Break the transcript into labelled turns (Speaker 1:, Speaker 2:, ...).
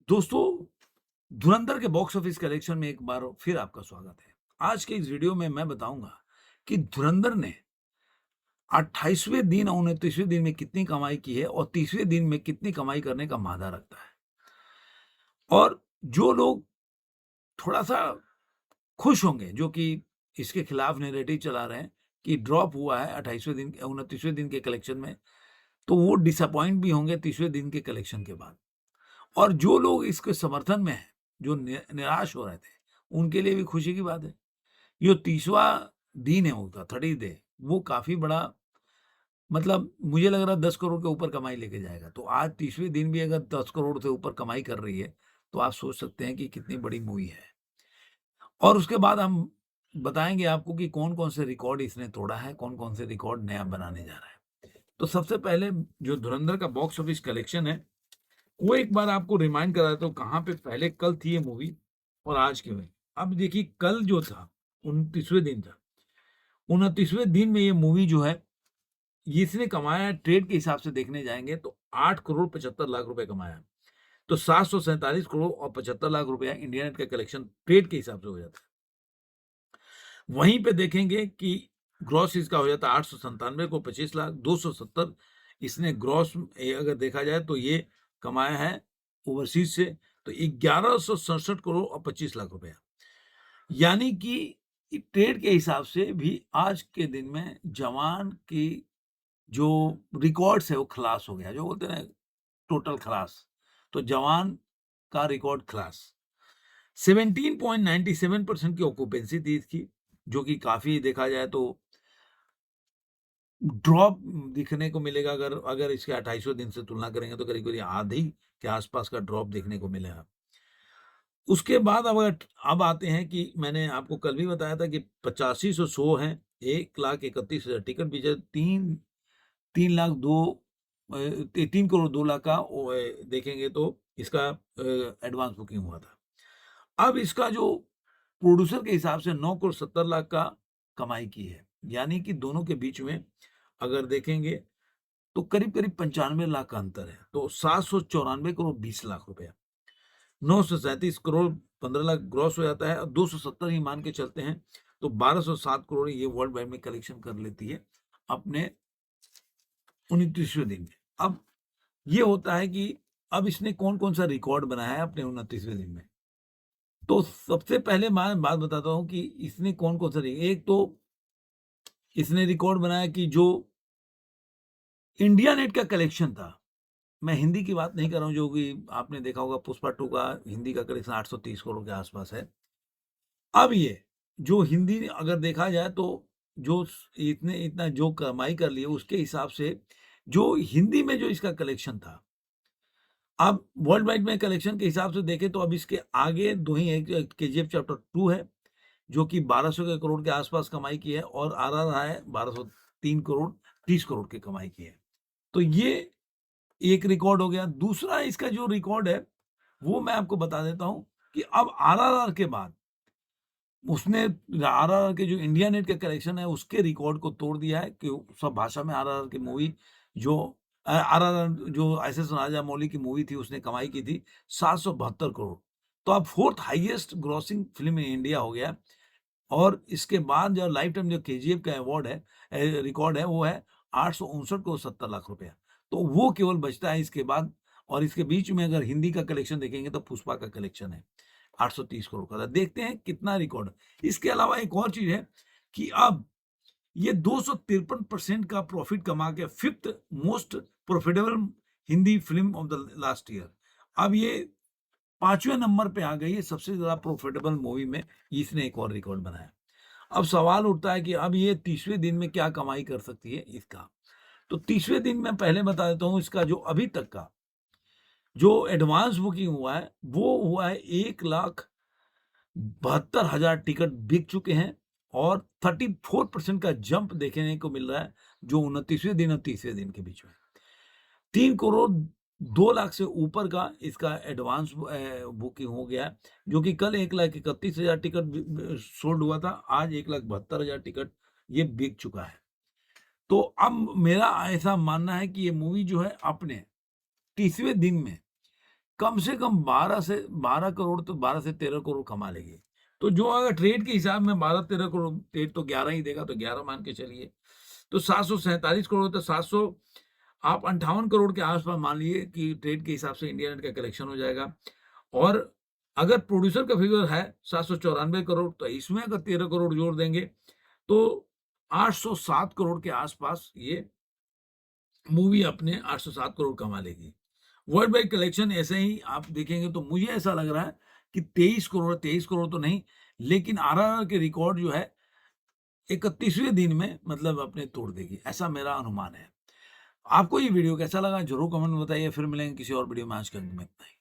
Speaker 1: दोस्तों, धुरंधर के box office collection में एक बार फिर आपका स्वागत है। आज के इस वीडियो में मैं बताऊंगा कि धुरंधर ने 28वें दिन और 29वें दिन में कितनी कमाई की है और 30वें दिन में कितनी कमाई करने का मादा रखता है। और जो लोग थोड़ा-सा खुश होंगे, जो कि इसके खिलाफ नैरेटिव चला रहे हैं कि ड्रॉप हुआ है 28वें दिन 29वें दिन के कलेक्शन में, तो वो डिसअपॉइंट भी होंगे 30वें दिन के कलेक्शन के बाद। और जो लोग इसके समर्थन में हैं, जो निराश हो रहे थे, उनके लिए भी खुशी की बात है। जो 30वां दिन है उनका 30th डे, वो काफ़ी बड़ा, मतलब मुझे लग रहा है 10 करोड़ के ऊपर कमाई लेके जाएगा। तो आज 30वें दिन भी अगर 10 करोड़ से ऊपर कमाई कर रही है, तो आप सोच सकते हैं कि कितनी बड़ी मूवी है। और उसके बाद हम बताएँगे आपको कि कौन-कौन से रिकॉर्ड इसने तोड़ा है, कौन-कौन से रिकॉर्ड नया बनाने जा रहा है। तो सबसे पहले जो धुरंधर का बॉक्स ऑफिस कलेक्शन है, वो एक बार आपको रिमाइंड करा देता हूँ कहाँ पे पहले कल थी ये मूवी और आज क्यों है। अब देखिए, कल जो था 29वें दिन था। 29वें दिन में ये मूवी जो है, ये इसने कमाया है, ट्रेड के हिसाब से देखने जाएँगे तो 8 करोड़ 75 लाख रुपए कमाया है। तो 747 करोड़ और 75 लाख रुपया इंडिया नेट का कलेक्शन ट्रेड के हिसाब से हो जाता है। वहीं पे देखेंगे कि ग्रॉस इसका हो जाता है 897 को 25 लाख, 270 इसने ग्रॉस अगर देखा जाए तो ये कमाया है ओवरसीज़ से, तो 1167 करोड़ और 25 लाख रुपया। यानी कि ट्रेड के हिसाब से भी आज के दिन में जवान की जो रिकॉर्ड्स है वो खलास हो गया, जो बोलते हैं ना, टोटल खलास। तो जवान का रिकॉर्ड खलास। 17.97% की ऑक्यूपेंसी थी इसकी, जो कि काफ़ी देखा जाए तो ड्रॉप दिखने को मिलेगा। अगर अगर इसके 28वें दिन से तुलना करेंगे तो करीब-करीब आधी के आसपास का ड्रॉप देखने को मिलेगा। उसके बाद अब आते हैं कि मैंने आपको कल भी बताया था कि 8500 शो हैं, 1,31,000 टिकट बेचे, 3 लाख 2 3 करोड़ 2 लाख का देखेंगे तो इसका एडवांस बुकिंग हुआ था। अब इसका जो प्रोड्यूसर के हिसाब से 9 करोड़ 70 लाख का कमाई की है। यानी कि दोनों के बीच में अगर देखेंगे तो करीब-करीब 95 लाख का अंतर है। तो 794 करोड़ 20 लाख रुपया, 937 करोड़ 15 लाख ग्रॉस हो जाता है और 270 ही मान के चलते हैं, तो 1207 करोड़ ये वर्ल्ड वाइड में कलेक्शन कर लेती है अपने 29वें दिन में। अब ये होता है कि अब इसने कौन-कौन सा रिकॉर्ड बनाया है अपने 29वें दिन में। तो सबसे पहले मैं बात बताता हूँ कि इसने कौन-कौन सा एक तो इसने रिकॉर्ड बनाया कि जो इंडिया नेट का कलेक्शन था, मैं हिंदी की बात नहीं कर रहा हूँ, जो कि आपने देखा होगा पुष्पा 2 का हिंदी का कलेक्शन 830 करोड़ के आसपास है। अब ये जो हिंदी अगर देखा जाए तो जो इतने इतना जो कमाई कर ली है उसके हिसाब से जो हिंदी में जो इसका कलेक्शन था, अब वर्ल्ड वाइड में कलेक्शन के हिसाब से देखें तो अब इसके आगे दो ही है, केजीएफ चैप्टर 2 है जो कि 1200 के करोड़ के आसपास कमाई की है और आरआरआर है 1203 करोड़ 30 करोड़ की कमाई की है। तो ये एक रिकॉर्ड हो गया। दूसरा इसका जो रिकॉर्ड है वो मैं आपको बता देता हूँ कि अब आरआरआर के बाद उसने आरआरआर के जो इंडिया नेट का कलेक्शन है उसके रिकॉर्ड को तोड़ दिया है कि सब भाषा में आरआरआर की मूवी जो आरआरआर जो एसएस राजामौली की मूवी थी उसने कमाई की थी 772 करोड़। तो अब fourth highest grossing film in India हो गया। और इसके बाद जो लाइफ टाइम जो केजीएफ का अवार्ड है रिकॉर्ड है वो है 859 करोड़ 70 लाख रुपया। तो वो केवल बचता है इसके बाद। और इसके बीच में अगर हिंदी का कलेक्शन देखेंगे तो पुष्पा का कलेक्शन है 830 करोड़ का था। देखते हैं कितना रिकॉर्ड। इसके अलावा एक और चीज है कि अब ये 253% का प्रॉफिट कमा के fifth most profitable Hindi film of the last year. अब ये 5वें नंबर पे आ गई है सबसे ज्यादा प्रॉफिटेबल मूवी में। इसने एक और रिकॉर्ड बनाया। अब सवाल उठता है कि अब ये 30वें दिन में क्या कमाई कर सकती है इसका। तो 30वें दिन में पहले बता देता हूँ इसका जो अभी तक का जो एडवांस बुकिंग हुआ है वो हुआ है 1,72,000 टिकट बिक चुके हैं। और 34% का जंप देखने को मिल रहा है जो 29वें दिन और 30वें दिन के बीच में। 3 करोड़ 2 लाख से ऊपर का इसका एडवांस बुकिंग हो गया है, जो कि कल 1,31,000 टिकट सोल्ड हुआ था, आज 1,72,000 टिकट ये बिक चुका है। तो अब मेरा ऐसा मानना है कि ये मूवी जो है अपने 30वें दिन में कम से कम 12 करोड़ तो 12 से 13 करोड़ कमा लेगी। तो जो अगर ट्रेड के हिसाब में 12-13 करोड़, ट्रेड तो 11 ही देगा, तो 11 मान के चलिए। तो 747 करोड़, तो 700 आप 58 करोड़ के आस-पास मान लीजिए कि ट्रेड के हिसाब से इंडिया नेट का कलेक्शन हो जाएगा। और अगर प्रोड्यूसर का फिगर है 794 करोड़, तो इसमें अगर 13 करोड़ जोड़ देंगे, तो 807 करोड़ के आस-पास ये मूवी अपने 807 करोड़ कमा लेगी। वर्ल्ड वाइड कलेक्शन ऐसे ही आप देखेंगे तो मुझे ऐसा लग रहा है कि 23 करोड़ तो नहीं, लेकिन आरआरआर के रिकॉर्ड जो है 31वें दिन में मतलब अपने तोड़ देगी, ऐसा मेरा अनुमान है। आपको ये वीडियो कैसा लगा ज़रूर कमेंट में बताइए, फिर मिलेंगे किसी और वीडियो में, आज के अंत में इतना ही।